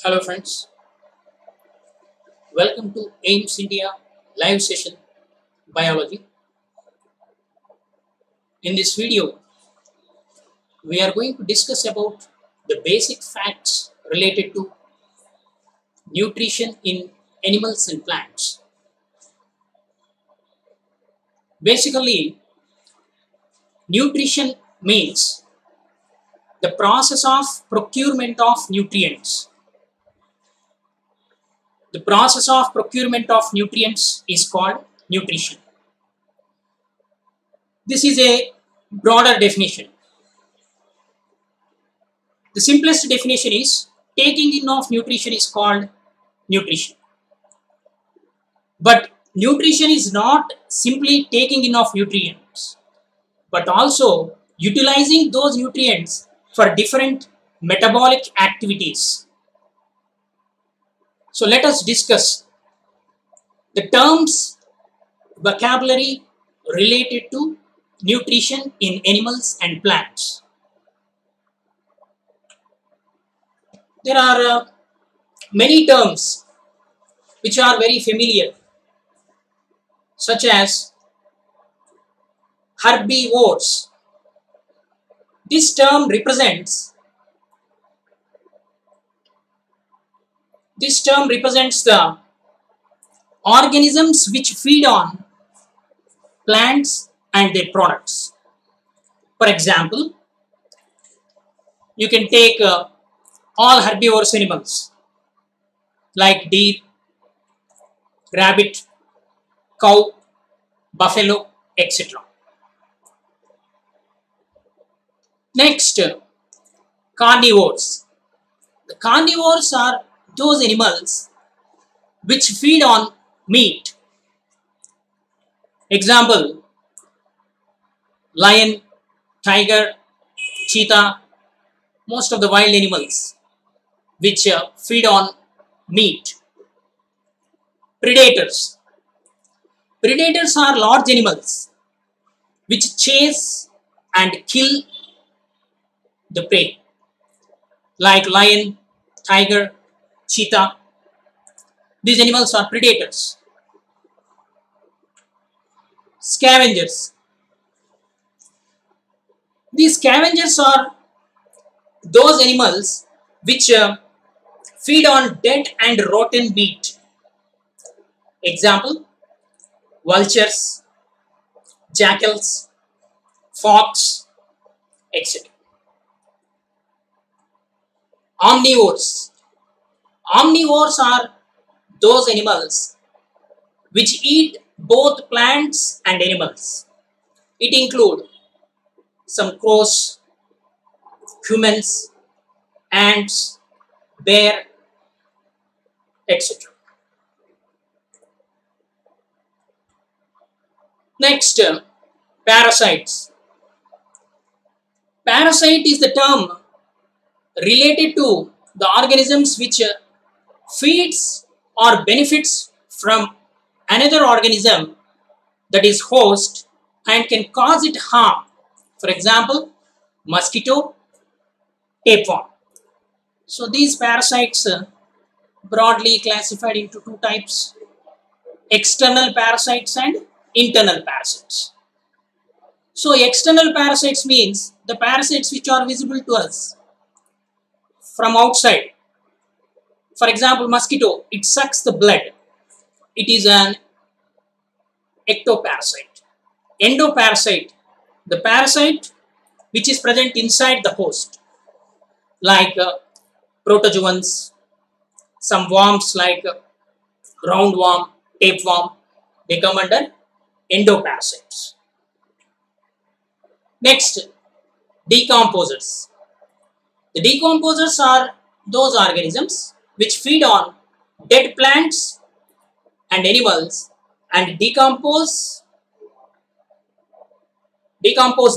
Hello friends, welcome to AIMS India live session biology. In this video, we are going to discuss about the basic facts related to nutrition in animals and plants. Basically, nutrition means the process of procurement of nutrients. The process of procurement of nutrients is called nutrition. This is a broader definition. The simplest definition is taking in of nutrition is called nutrition. But nutrition is not simply taking in of nutrients, but also utilizing those nutrients for different metabolic activities. So let us discuss the terms, vocabulary related to nutrition in animals and plants. There are many terms which are very familiar, such as herbivores. This term represents the organisms which feed on plants and their products. For example, you can take all herbivorous animals like deer, rabbit, cow, buffalo, etc. Next, carnivores. The carnivores are those animals which feed on meat. Example, lion, tiger, cheetah, most of the wild animals which feed on meat. Predators. Predators are large animals which chase and kill the prey, like lion, tiger, cheetah. These animals are predators. Scavengers. These scavengers are those animals which feed on dead and rotten meat. Example, vultures, jackals, fox, etc. Omnivores. Omnivores are those animals which eat both plants and animals. It includes some crows, humans, ants, bear, etc. Next, parasites. Parasite is the term related to the organisms which feeds or benefits from another organism that is host and can cause it harm. For example, mosquito, tapeworm. So these parasites broadly classified into two types: external parasites and internal parasites. So external parasites means the parasites which are visible to us from outside. For example, mosquito, it sucks the blood. It is an ectoparasite. Endoparasite, the parasite which is present inside the host, like protozoans, some worms like roundworm, tapeworm, they come under endoparasites. Next, decomposers. The decomposers are those organisms which feed on dead plants and animals and decompose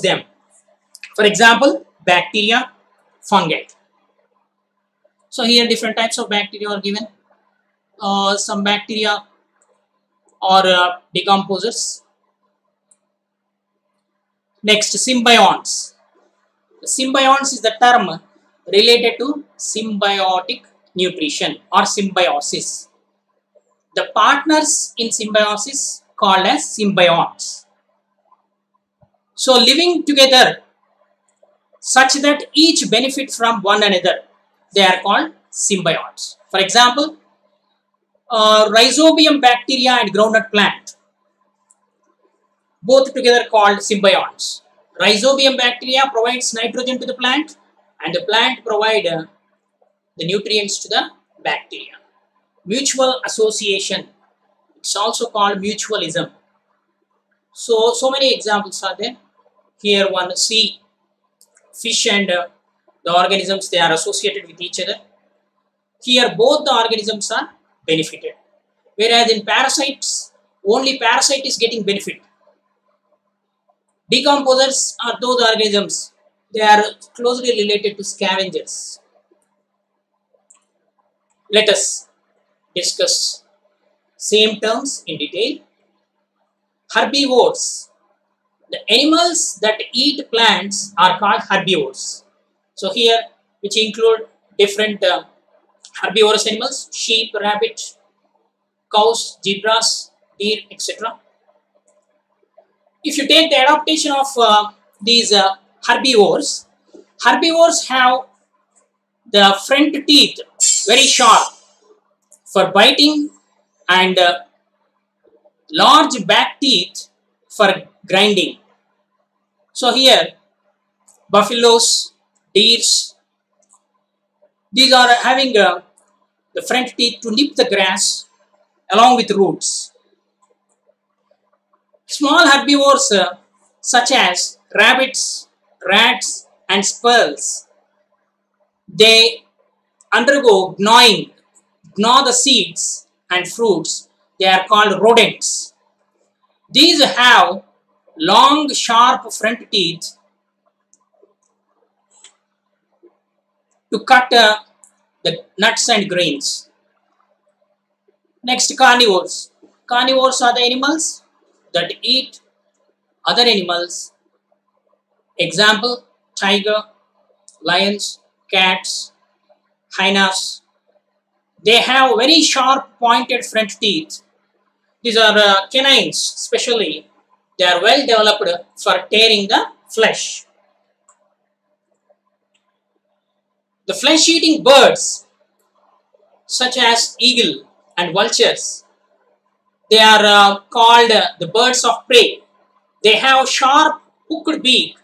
them. For example, bacteria, fungi. So here different types of bacteria are given. Some bacteria are decomposers. Next, symbionts. Symbionts is the term related to symbiotic nutrition or symbiosis. The partners in symbiosis called as symbionts. So living together such that each benefit from one another, they are called symbionts. For example, rhizobium bacteria and groundnut plant, both together called symbionts. Rhizobium bacteria provides nitrogen to the plant and the plant provide the nutrients to the bacteria. Mutual association, it's also called mutualism. So many examples are there. Here one see fish and the organisms, they are associated with each other. Here both the organisms are benefited. Whereas in parasites, only parasite is getting benefit. Decomposers are those organisms, they are closely related to scavengers. Let us discuss same terms in detail. Herbivores. The animals that eat plants are called herbivores. So here, which include different herbivorous animals, sheep, rabbit, cows, zebras, deer, etc. If you take the adaptation of these herbivores, herbivores have the front teeth very sharp for biting and large back teeth for grinding. So here, buffaloes, deers, these are having the front teeth to nip the grass along with roots. Small herbivores such as rabbits, rats and squirrels, they undergo gnawing, gnaw the seeds and fruits. They are called rodents. These have long sharp front teeth to cut the nuts and grains. Next, carnivores. Carnivores are the animals that eat other animals. Example, tiger, lions, cats, hyenas. They have very sharp pointed front teeth. These are canines especially. They are well developed for tearing the flesh. The flesh-eating birds such as eagle and vultures, they are called the birds of prey. They have sharp hooked beak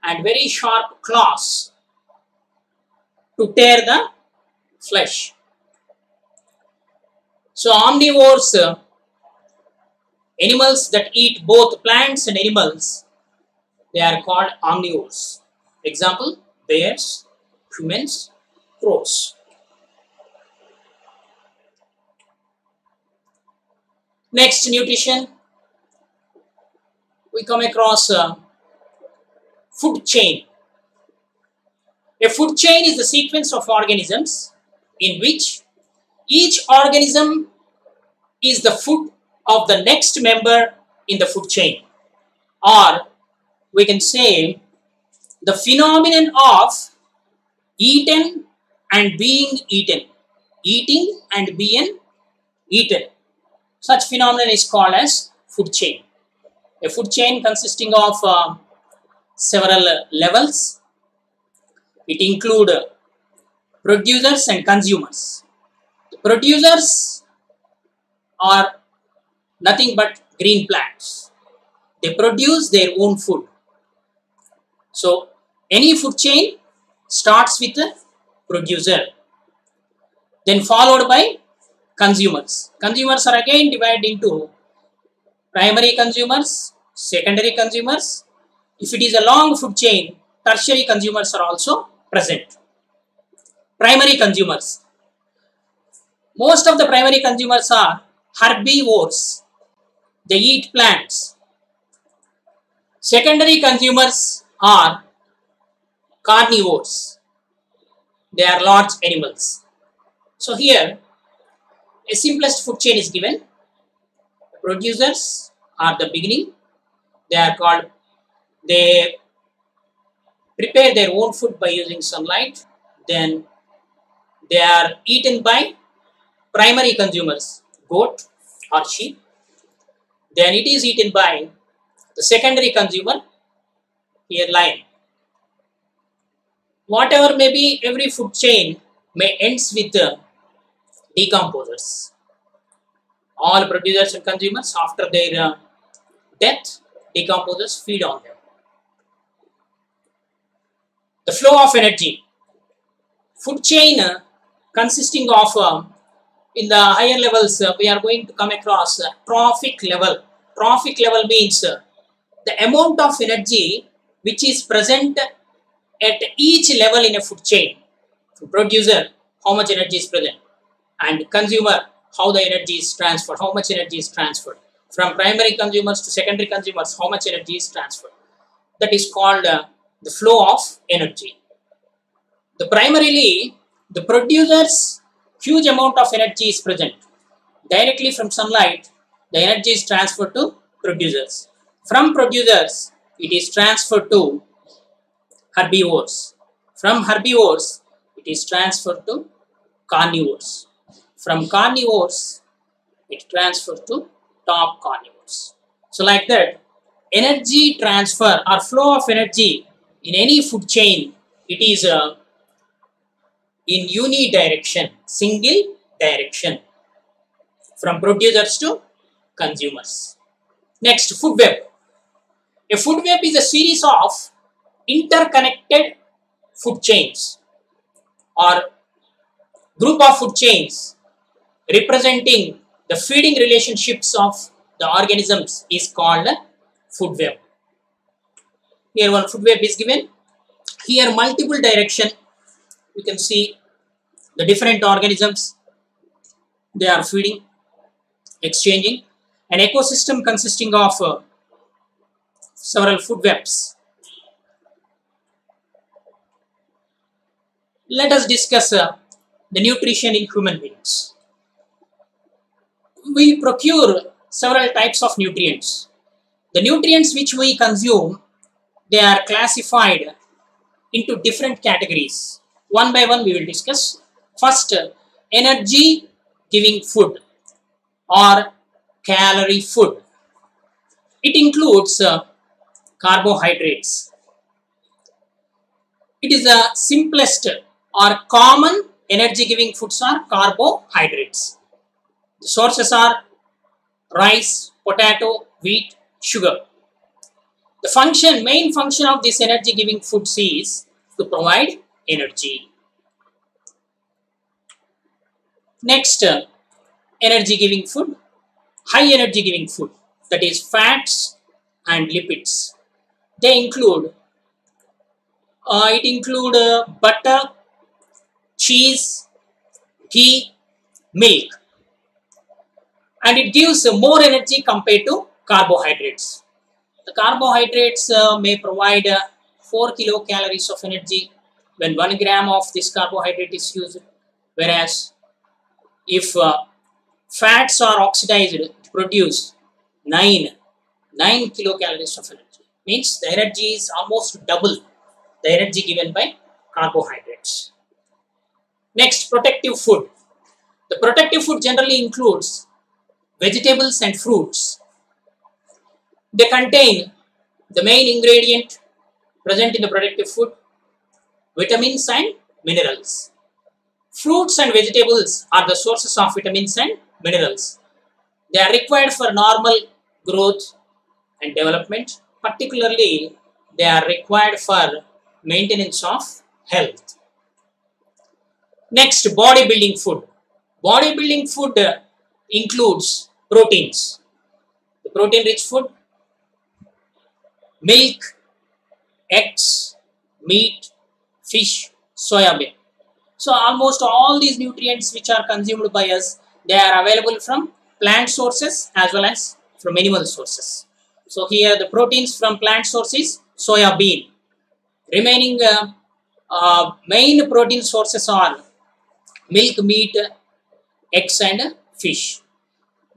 and very sharp claws to tear the flesh. So omnivores, animals that eat both plants and animals, they are called omnivores. Example, bears, humans, crows. Next, nutrition. We come across food chain. A food chain is the sequence of organisms in which each organism is the food of the next member in the food chain. Or we can say the phenomenon of eaten and being eaten. Eating and being eaten. Such phenomenon is called as food chain. A food chain consisting of several levels. It includes producers and consumers. The producers are nothing but green plants. They produce their own food. So any food chain starts with a producer, then followed by consumers. Consumers are again divided into primary consumers, secondary consumers. If it is a long food chain, tertiary consumers are also present. Primary consumers. Most of the primary consumers are herbivores. They eat plants. Secondary consumers are carnivores. They are large animals. So here, a simplest food chain is given. The producers are the beginning. They prepare their own food by using sunlight. Then They are eaten by primary consumers, goat or sheep. Then it is eaten by the secondary consumer, here lion. Whatever may be, every food chain may ends with decomposers. All producers and consumers, after their death, decomposers feed on them. The flow of energy. Food chain consisting of, in the higher levels, we are going to come across trophic level. Trophic level means the amount of energy which is present at each level in a food chain. Producer, how much energy is present, and consumer, how the energy is transferred, how much energy is transferred. From primary consumers to secondary consumers, how much energy is transferred. That is called the flow of energy. The primarily, the producer's huge amount of energy is present. Directly from sunlight, the energy is transferred to producers. From producers, it is transferred to herbivores. From herbivores, it is transferred to carnivores. From carnivores, it transferred to top carnivores. So like that, energy transfer or flow of energy in any food chain, it is in unidirection, single direction, from producers to consumers. Next, food web. A food web is a series of interconnected food chains or group of food chains representing the feeding relationships of the organisms is called food web. Here one food web is given. Here multiple direction, you can see the different organisms, they are feeding, exchanging. An ecosystem consisting of several food webs. Let us discuss the nutrition in human beings. We procure several types of nutrients. The nutrients which we consume, they are classified into different categories. One by one we will discuss. First, energy giving food or calorie food. It includes carbohydrates. It is the simplest or common energy giving foods are carbohydrates. The sources are rice, potato, wheat, sugar. The main function of this energy giving foods is to provide energy. Next, energy giving food, high energy giving food, that is fats and lipids. They include, butter, cheese, ghee, milk, and it gives more energy compared to carbohydrates. The carbohydrates may provide 4 kilocalories of energy when 1 gram of this carbohydrate is used, whereas if fats are oxidized to produce 9 kilocalories of energy, means the energy is almost double the energy given by carbohydrates. Next, protective food. The protective food generally includes vegetables and fruits. They contain the main ingredient present in the protective food, vitamins and minerals. Fruits and vegetables are the sources of vitamins and minerals. They are required for normal growth and development. Particularly, they are required for maintenance of health. Next, bodybuilding food. Bodybuilding food includes proteins. The protein-rich food, milk, eggs, meat, fish, soya bean. So almost all these nutrients which are consumed by us, they are available from plant sources as well as from animal sources. So here the proteins from plant sources, soya bean. Remaining main protein sources are milk, meat, eggs and fish.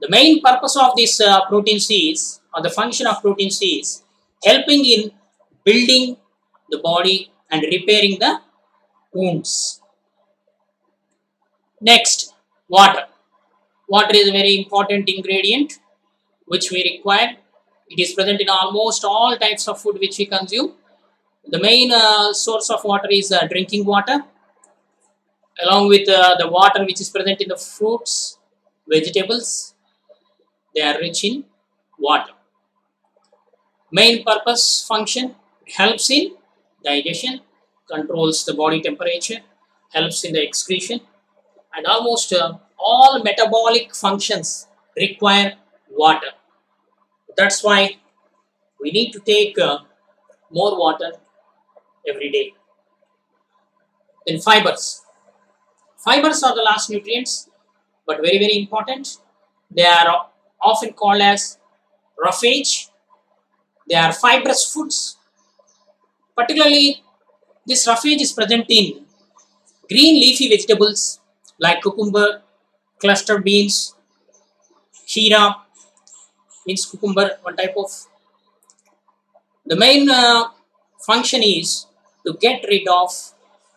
The main purpose of this proteins is, or the function of proteins is, helping in building the body and repairing the wounds. Next, water. Water is a very important ingredient which we require. It is present in almost all types of food which we consume. The main source of water is drinking water, along with the water which is present in the fruits, vegetables. They are rich in water. Main purpose function: helps in digestion, controls the body temperature, helps in the excretion, and almost all metabolic functions require water. That's why we need to take more water every day. Then fibers. Fibers are the last nutrients, but very, very important. They are often called as roughage. They are fibrous foods. Particularly, this roughage is present in green leafy vegetables like cucumber, cluster beans, kheera, means cucumber, one type of. The main function is to get rid of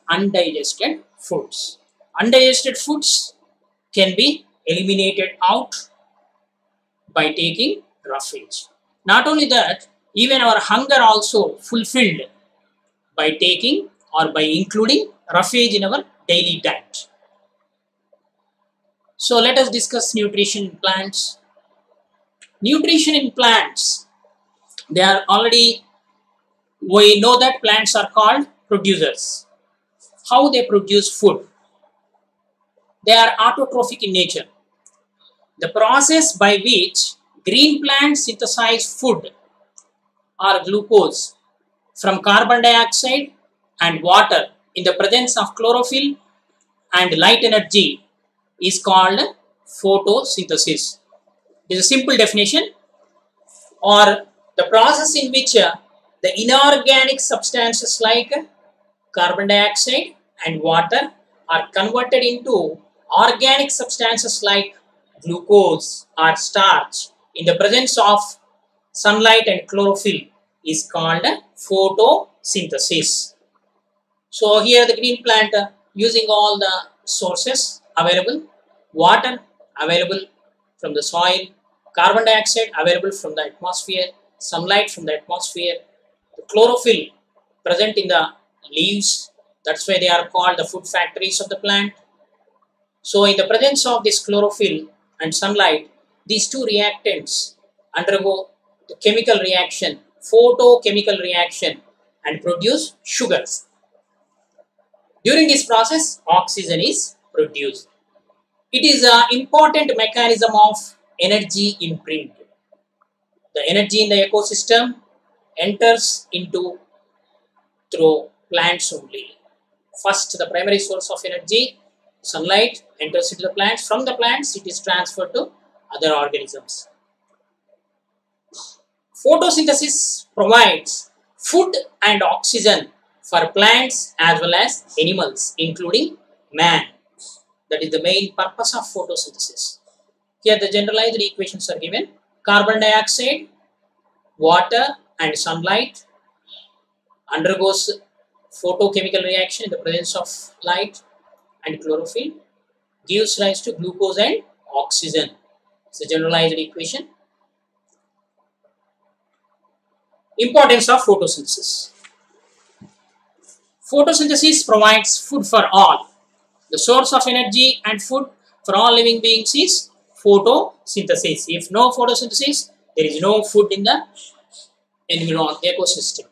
undigested foods. Undigested foods can be eliminated out by taking roughage. Not only that, even our hunger also fulfilled by taking or by including roughage in our daily diet. So let us discuss nutrition in plants. Nutrition in plants, they are already, we know that plants are called producers. How they produce food? They are autotrophic in nature. The process by which green plants synthesize food or glucose from carbon dioxide and water in the presence of chlorophyll and light energy is called photosynthesis. It is a simple definition, or the process in which the inorganic substances like carbon dioxide and water are converted into organic substances like glucose or starch in the presence of sunlight and chlorophyll is called photosynthesis. So here the green plant using all the sources available, water available from the soil, carbon dioxide available from the atmosphere, sunlight from the atmosphere, the chlorophyll present in the leaves. That's why they are called the food factories of the plant. So in the presence of this chlorophyll and sunlight, these two reactants undergo the chemical reaction, photochemical reaction, and produce sugars. During this process, oxygen is produced. It is an important mechanism of energy imprint. The energy in the ecosystem enters into through plants only. First, the primary source of energy, sunlight, enters into the plants. From the plants, it is transferred to other organisms. Photosynthesis provides food and oxygen for plants as well as animals, including man. That is the main purpose of photosynthesis. Here the generalized equations are given. Carbon dioxide, water and sunlight undergoes photochemical reaction in the presence of light and chlorophyll, gives rise to glucose and oxygen. It's a generalized equation. Importance of photosynthesis. Photosynthesis provides food for all. The source of energy and food for all living beings is photosynthesis. If no photosynthesis, there is no food in the environment, ecosystem.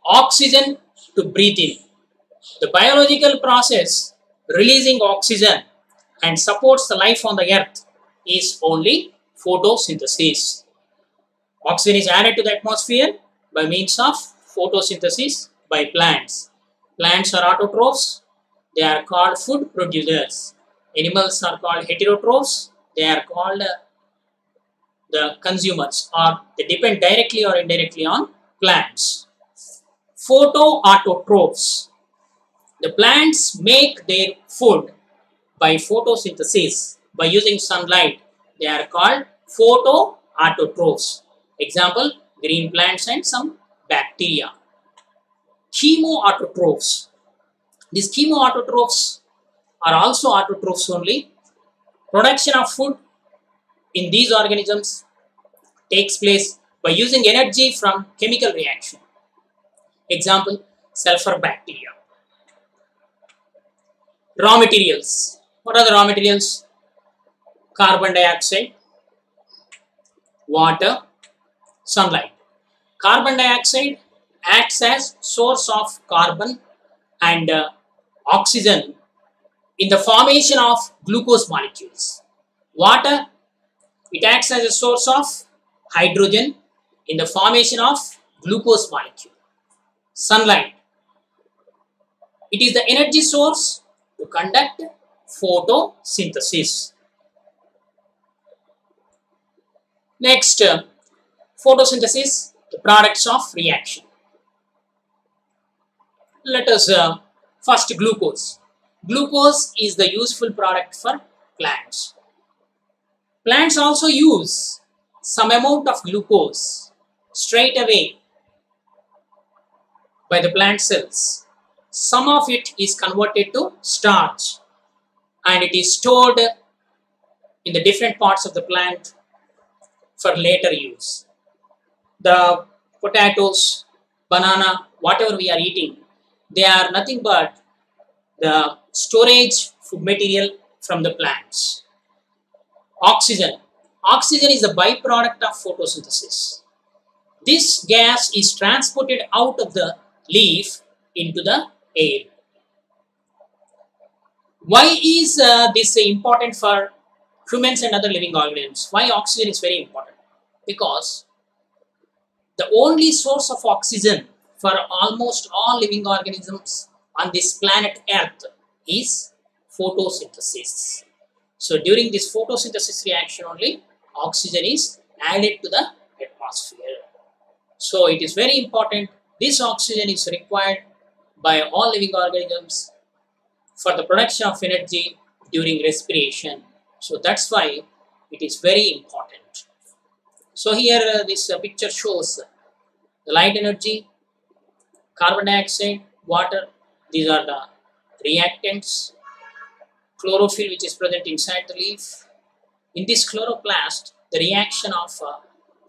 Oxygen to breathe in. The biological process releasing oxygen and supports the life on the earth is only photosynthesis. Oxygen is added to the atmosphere by means of photosynthesis by plants. Plants are autotrophs. They are called food producers. Animals are called heterotrophs. They are called the consumers, or they depend directly or indirectly on plants. Photoautotrophs. The plants make their food by photosynthesis by using sunlight. They are called photoautotrophs. Example, green plants and some bacteria. Chemoautotrophs. These chemoautotrophs are also autotrophs only. Production of food in these organisms takes place by using energy from chemical reaction. Example, sulfur bacteria. Raw materials. What are the raw materials? Carbon dioxide, water, sunlight. Carbon dioxide acts as source of carbon and oxygen in the formation of glucose molecules. Water, it acts as a source of hydrogen in the formation of glucose molecule. Sunlight, it is the energy source to conduct photosynthesis. Next, photosynthesis, the products of reaction. Let us first glucose. Glucose is the useful product for plants. Plants also use some amount of glucose straight away by the plant cells. Some of it is converted to starch and it is stored in the different parts of the plant for later use. The potatoes, banana, whatever we are eating, they are nothing but the storage food material from the plants. Oxygen. Oxygen is a byproduct of photosynthesis. This gas is transported out of the leaf into the air. Why is this important for humans and other living organisms? Why oxygen is very important? Because the only source of oxygen for almost all living organisms on this planet Earth is photosynthesis. So during this photosynthesis reaction only, oxygen is added to the atmosphere. So it is very important. This oxygen is required by all living organisms for the production of energy during respiration. So that's why it is very important. So here this picture shows the light energy, carbon dioxide, water. These are the reactants. Chlorophyll, which is present inside the leaf. In this chloroplast, the reaction of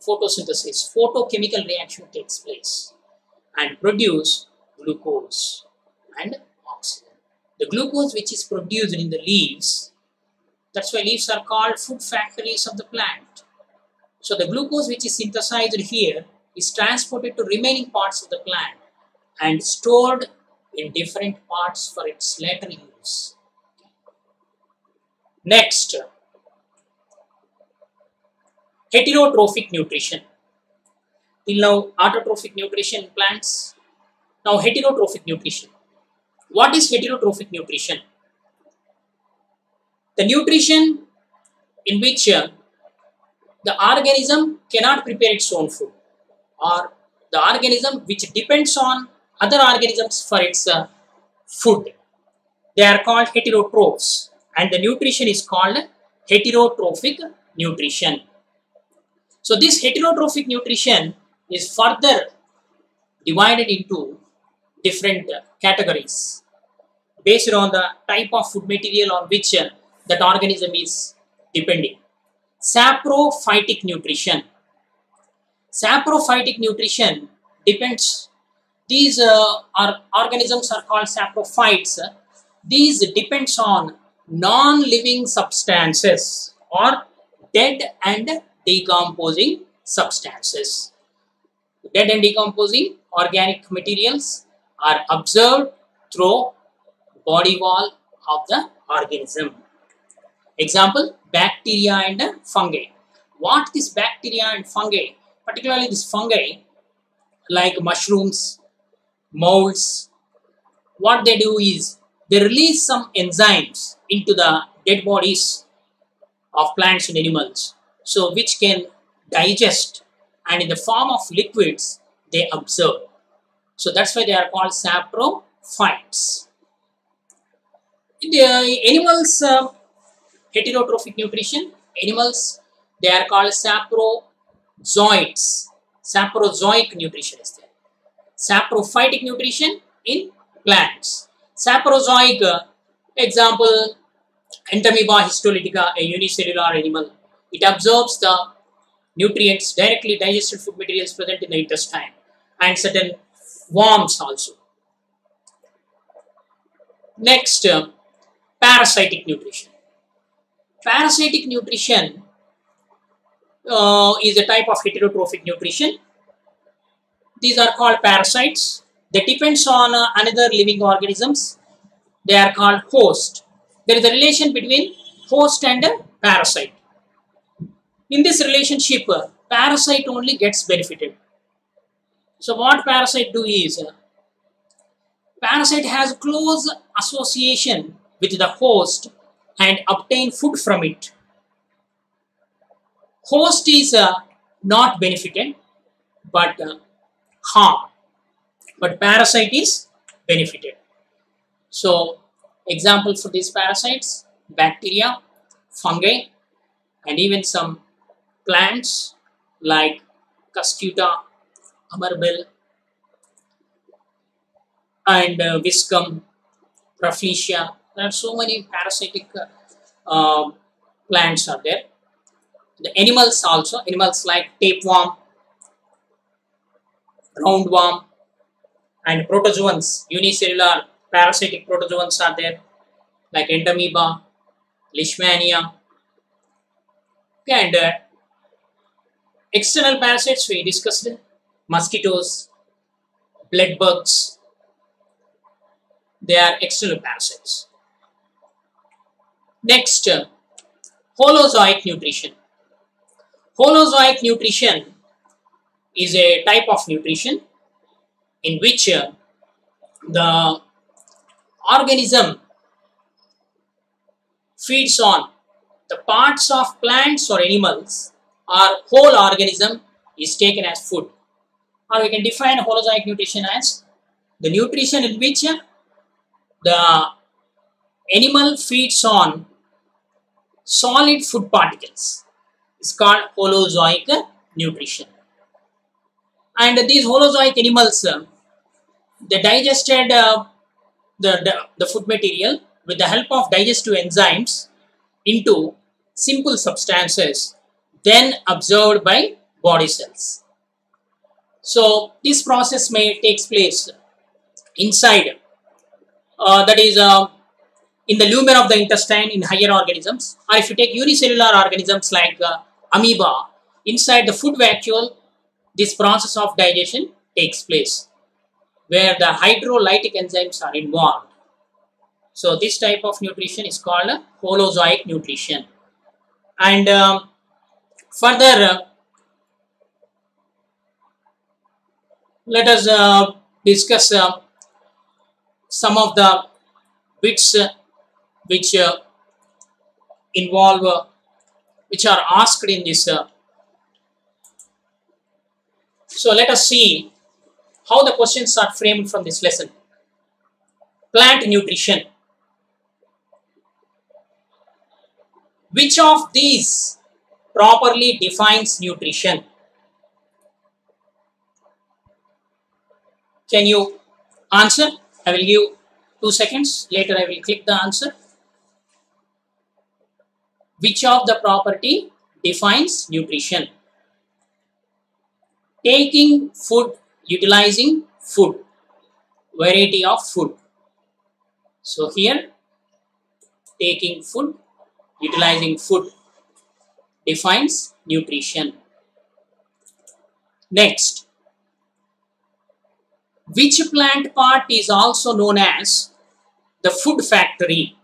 photosynthesis, photochemical reaction takes place and produce glucose and oxygen. The glucose which is produced in the leaves, that's why leaves are called food factories of the plant. So the glucose which is synthesized here is transported to remaining parts of the plant and stored in different parts for its later use. Next, heterotrophic nutrition. Till now, autotrophic nutrition in plants. Now, heterotrophic nutrition. What is heterotrophic nutrition? The nutrition in which the organism cannot prepare its own food, or the organism which depends on other organisms for its food. They are called heterotrophs, and the nutrition is called heterotrophic nutrition. So this heterotrophic nutrition is further divided into different categories based on the type of food material on which that organism is depending. Saprophytic nutrition. Saprophytic nutrition depends. These organisms are called saprophytes. These depends on non-living substances or dead and decomposing substances. Dead and decomposing organic materials are observed through body wall of the organism. Example, bacteria and fungi. What this bacteria and fungi, particularly this fungi like mushrooms, molds, what they do is they release some enzymes into the dead bodies of plants and animals, so which can digest, and in the form of liquids they absorb. So that's why they are called saprophytes. In the animals, heterotrophic nutrition, animals, they are called saprozoites. Saprozoic nutrition is there. Saprophytic nutrition in plants. Saprozoic, Example, Entamoeba histolytica, a unicellular animal. It absorbs the nutrients directly digested food materials present in the intestine, and certain worms also. Next, parasitic nutrition. Parasitic nutrition is a type of heterotrophic nutrition. These are called parasites. They depends on another living organisms. They are called host. There is a relation between host and parasite. In this relationship, parasite only gets benefited. So what parasite do is, parasite has close association with the host and obtain food from it. Host is not benefited but harm, but parasite is benefited. So example for these parasites, bacteria, fungi, and even some plants like Cuscuta, Amarbel, and Viscum, Rafflesia. There are so many parasitic plants are there. The animals also, animals like tapeworm, roundworm, and protozoans, unicellular parasitic protozoans are there, like Entamoeba, Leishmania. Okay, and external parasites we discussed, mosquitoes, blood bugs, they are external parasites. Next, holozoic nutrition. Holozoic nutrition is a type of nutrition in which the organism feeds on the parts of plants or animals, or whole organism is taken as food. Or we can define holozoic nutrition as the nutrition in which the animal feeds on solid food particles. It's called holozoic nutrition. And these holozoic animals, they digested the food material with the help of digestive enzymes into simple substances, then absorbed by body cells. So this process may takes place inside, that is in the lumen of the intestine in higher organisms, or if you take unicellular organisms like amoeba, inside the food vacuole, this process of digestion takes place, where the hydrolytic enzymes are involved. So this type of nutrition is called holozoic nutrition. And further, let us discuss some of the bits which involve, which are asked in this. So let us see how the questions are framed from this lesson. Plant nutrition. Which of these properly defines nutrition? Can you answer? I will give 2 seconds. Later I will click the answer. Which of the property defines nutrition? Taking food, utilizing food, variety of food. So here, taking food, utilizing food defines nutrition. Next, which plant part is also known as the food factory?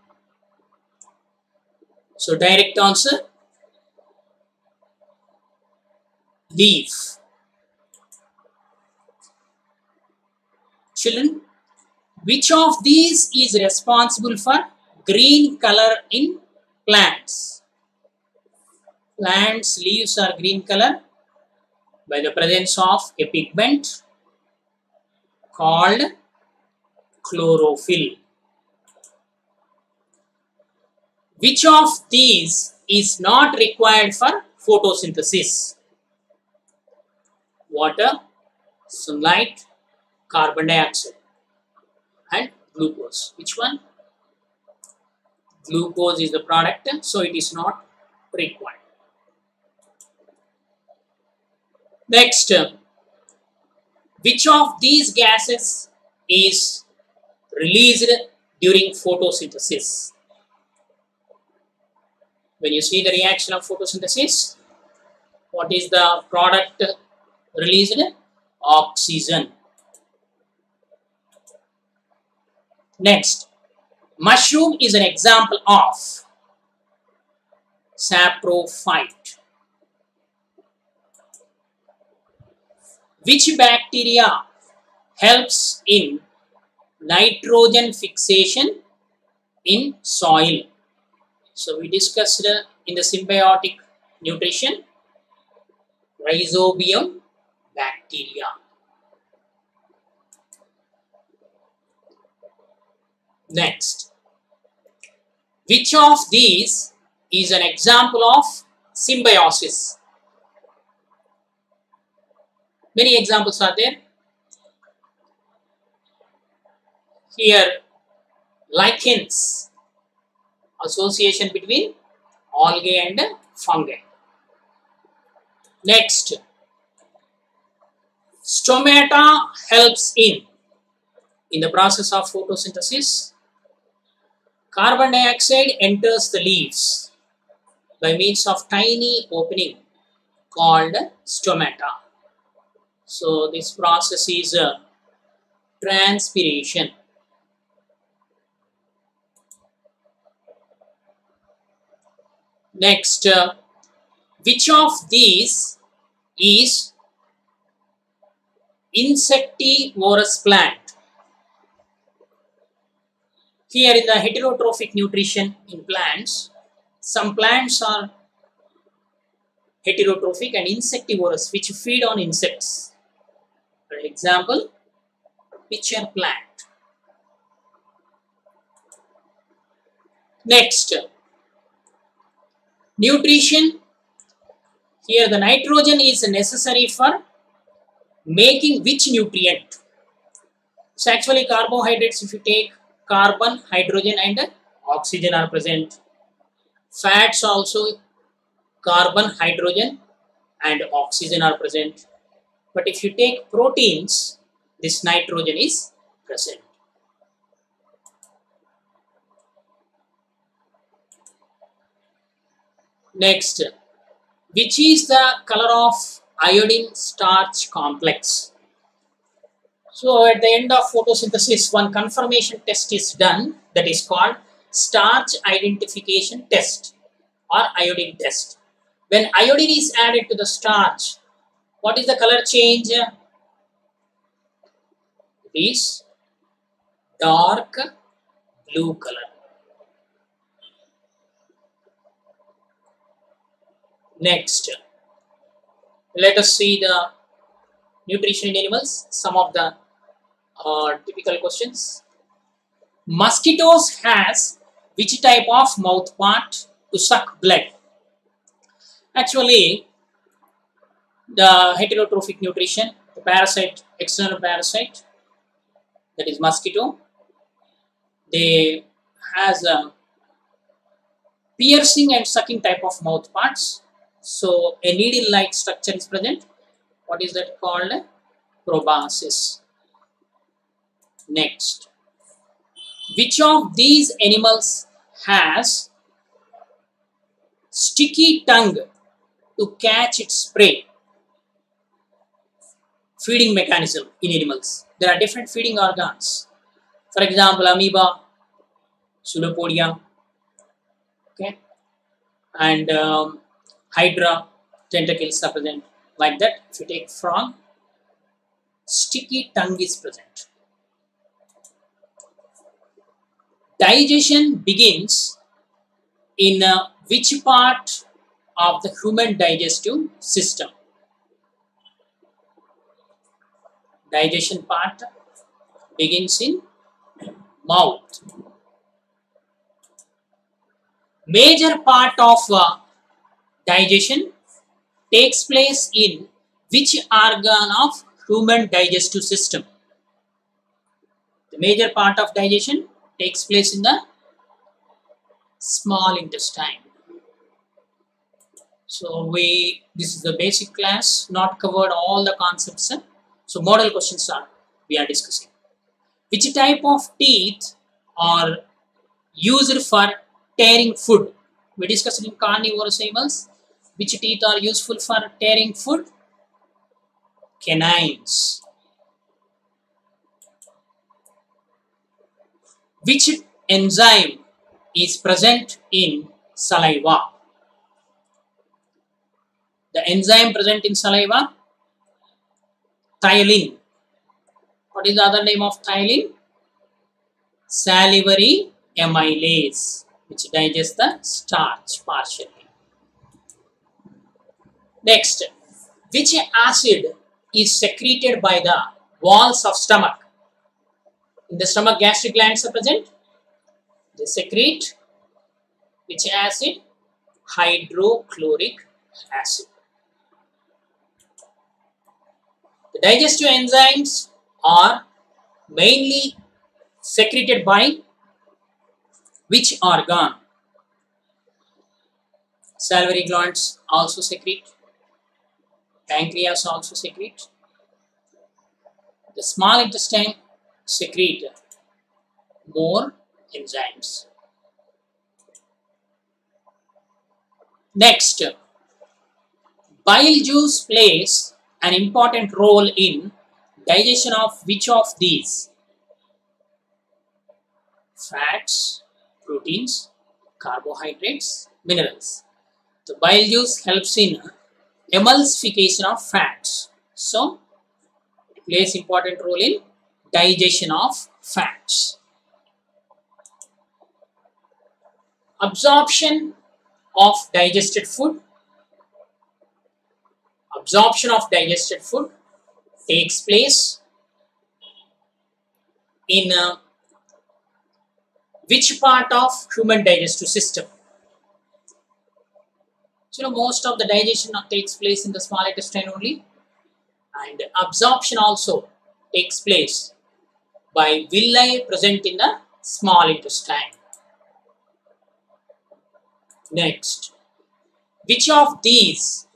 So direct answer, leaf. Children, which of these is responsible for green color in plants? Plants' leaves are green color by the presence of a pigment called chlorophyll. Which of these is not required for photosynthesis? Water, sunlight, carbon dioxide, and glucose. Which one? Glucose is the product, so it is not required. Next, which of these gases is released during photosynthesis? When you see the reaction of photosynthesis, what is the product released? Oxygen. Next, mushroom is an example of saprophyte. Which bacteria helps in nitrogen fixation in soil? So we discussed in the symbiotic nutrition, rhizobium bacteria. Next, which of these is an example of symbiosis? Many examples are there. Here, lichens, association between algae and fungi. Next, stomata helps in the process of photosynthesis. Carbon dioxide enters the leaves by means of tiny opening called stomata. So this process is transpiration. Next, which of these is insectivorous plant? Here in the heterotrophic nutrition in plants, some plants are heterotrophic and insectivorous, which feed on insects. For example, pitcher plant. Next, nutrition. Here the nitrogen is necessary for making which nutrient? So actually carbohydrates, if you take carbon, hydrogen and oxygen are present. Fats also carbon, hydrogen and oxygen are present. But if you take proteins, this nitrogen is present. Next, which is the color of iodine starch complex? So at the end of photosynthesis, one confirmation test is done that is called starch identification test or iodine test. When iodine is added to the starch, what is the color change? It is dark blue color. Next, let us see the nutrition in animals, some of the typical questions. Mosquitoes has which type of mouth part to suck blood? Actually, the heterotrophic nutrition, the parasite, external parasite, that is mosquito, they has a piercing and sucking type of mouth parts. So a needle-like structure is present. What is that called? Proboscis. Next, which of these animals has sticky tongue to catch its prey? Feeding mechanism in animals. There are different feeding organs. For example, amoeba, pseudopodia, okay, and hydra, tentacles are present. Like that, if you take frog, sticky tongue is present. Digestion begins in which part of the human digestive system? Digestion part begins in mouth. Major part of digestion takes place in which organ of human digestive system? The major part of digestion takes place in the small intestine. So this is the basic class, not covered all the concepts. So model questions are we are discussing. Which type of teeth are used for tearing food? We discussed in carnivorous animals. Which teeth are useful for tearing food? Canines. Which enzyme is present in saliva? The enzyme present in saliva, ptyalin. What is the other name of ptyalin? Salivary amylase, which digests the starch partially. Next, which acid is secreted by the walls of stomach? In the stomach, gastric glands are present. They secrete which acid? Hydrochloric acid. The digestive enzymes are mainly secreted by which organ? Salivary glands also secrete. Pancreas also secrete. The small intestine secrete more enzymes. Next, bile juice plays an important role in digestion of which of these? Fats, proteins, carbohydrates, minerals. The bile juice helps in emulsification of fats. So, it plays important role in digestion of fats. Absorption of digested food. Absorption of digested food takes place in which part of human digestive system? So, most of the digestion takes place in the small intestine only, and absorption also takes place by villi present in the small intestine. Next, which of these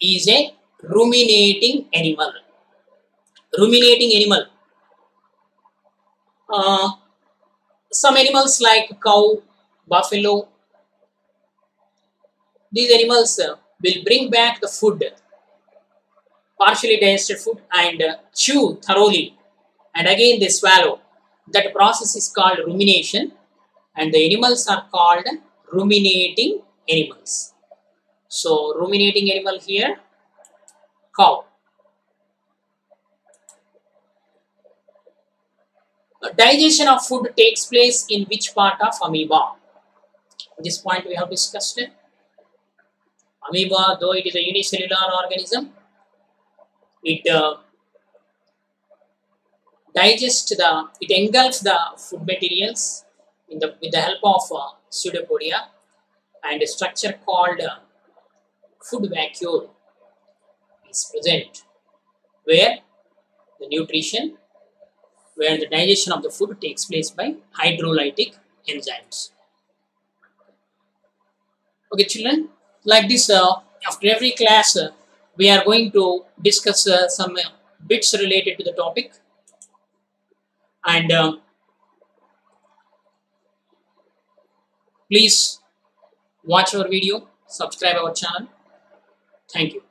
is a ruminating animal? Ruminating animal. Some animals like cow, buffalo, these animals will bring back the food, partially digested food, and chew thoroughly, and again they swallow. That process is called rumination, and the animals are called ruminating animals. So, ruminating animal here, cow. Digestion of food takes place in which part of amoeba? At this point we have discussed it. Amoeba, though it is a unicellular organism, it engulfs the food materials with the help of pseudopodia, and a structure called food vacuole is present, where the digestion of the food takes place by hydrolytic enzymes. Okay, children, like this, after every class, we are going to discuss some bits related to the topic, and please watch our video, subscribe our channel. Thank you.